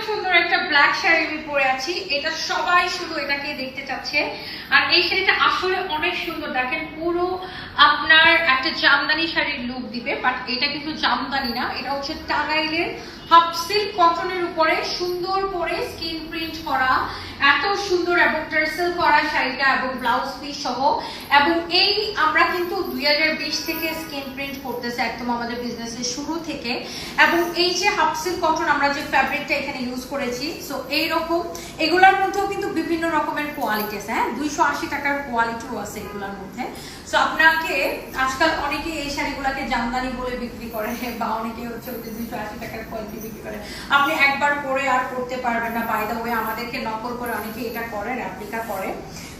সুন্দর একটা ব্ল্যাক শাড়ি আমি পরে আছি, এটা সবাই শুধু এটাকে দেখতে চাচ্ছে। আর এই শাড়িটা আসলে অনেক সুন্দর, দেখেন পুরো আপনার একটা জামদানি শাড়ির লুক দিবে, বাট এটা কিন্তু জামদানি না, এটা হচ্ছে টাঙ্গাইলের হাফ সিল্ক কটনের উপরে সুন্দর করে স্ক্রিন প্রিন্ট করা, এত সুন্দর এবং টার্সেল করা শাড়িটা এবং ব্লাউজ পিস সহ। এবং এই আমরা কিন্তু 2020 থেকে স্ক্রিন প্রিন্ট করতেছে একদম আমাদের বিজনেসের শুরু থেকে। এবং এই যে হাফ সিল্ক কটন আমরা যে ফ্যাব্রিকটা এখানে ইউজ করেছি, সো এইরকম এগুলোর মধ্যেও কিন্তু বিভিন্ন রকমের কোয়ালিটি আছে। হ্যাঁ, 280 টাকার কোয়ালিটিও আছে এগুলোর মধ্যে। সো আপনাকে আজকাল অনেকে এই শাড়িগুলোকে জামদানি বলে বিক্রি করে, বা অনেকে হচ্ছে 280 টাকার কোয়ালিটি বিক্রি করে। আপনি একবার পরে আর করতে পারবেন না। বাই দ্য ওয়ে আমাদেরকে নকল করে অনেকে এটা করে, রেপ্লিকা করে।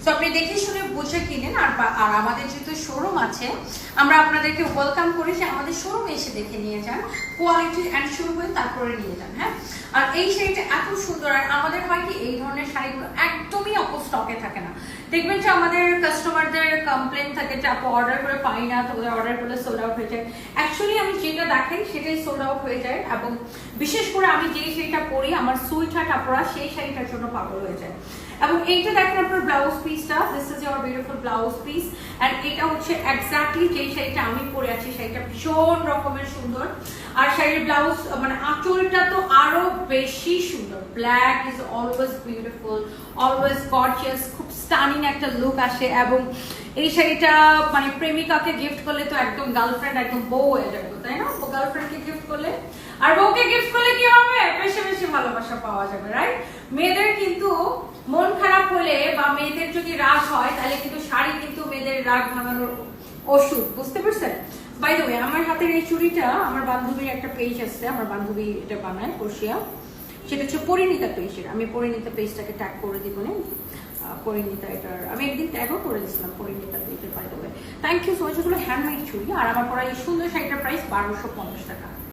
সো আপনি দেখে শুনে বুঝে কিনেন। আর আমাদের যেহেতু শোরুম আছে, আমরা আপনাদেরকে ওয়েলকাম করি যে আমাদের শোরুমে এসে দেখে নিয়ে যান, কোয়ালিটি এনশিওর করে তারপরে নিয়ে যান। হ্যাঁ, আর এই শাড়িটা এত সুন্দর। আর আমাদের হয় কি, এই ধরনের শাড়িগুলো একদমই অপ স্টকে থাকে না। দেখবেন যে আমাদের কাস্টমারদের কমপ্লেন থাকে যে আপু অর্ডার করে পাই না, তো ওদের অর্ডার করলে সোল্ড আউট হয়ে যায়। অ্যাকচুয়ালি আমি যেটা দেখাই সেটাই সোল্ড আউট হয়ে যায়। এবং বিশেষ করে আমি যেই শাড়িটা পরি, আমার সুইট হার্ট আপুরা সেই শাড়িটার জন্য পাগল হয়ে যায়। এবং এইটা দেখেন আপনার ব্লাউজ পিসটা, this is your beautiful blouse piece. And এটা হচ্ছে এক্স্যাক্টলি যেই শাড়িটা আমি পরে আছি, শাড়িটা ভীষণ রকমের সুন্দর। আর শাড়ির ব্লাউজ মানে আঁচলটা তো আরো বেশি সুন্দর। Black is always beautiful, always gorgeous, খুব স্টানিং একটা লুক আসে। এবং এই শাড়িটা মানে প্রেমিকাকে গিফট করলে তো একদম গার্লফ্রেন্ড একদম বউ হয়ে যাবে, তাই না? গার্লফ্রেন্ডকে গিফট করলে, আর বউকে গিফট করলে কি হবে? বেশি বেশি ভালোবাসা পাওয়া যাবে, রাইট? মেয়েদের কিন্তু মন খারাপ হলে বা মেয়েদের যদি রাগ হয়, তাহলে কিন্তু শাড়ি কিন্তু মেয়েদের রাগ ভাঙানোর ওষুধ, বুঝতে পারছেন? বাই দ্য ওয়ে, আমার হাতের এই চুড়িটা আমার বান্ধবীর একটা পেজ আছে, আমার বান্ধবী এটা বানায় বসিয়া, সেটা হচ্ছে পরিণীতা পেজের। আমি পরিণীতা পেজটাকে ট্যাগ করে দিব না, পরিণীতা এটার আমি একদিন ট্যাগও করে দিয়েছিলাম পরিণীতা পেজের। By the way, thank you so much. এগুলো হ্যান্ডমেড চুড়ি। আর আমার পরা এই সুন্দর শাড়িটার প্রাইস 1250 টাকা।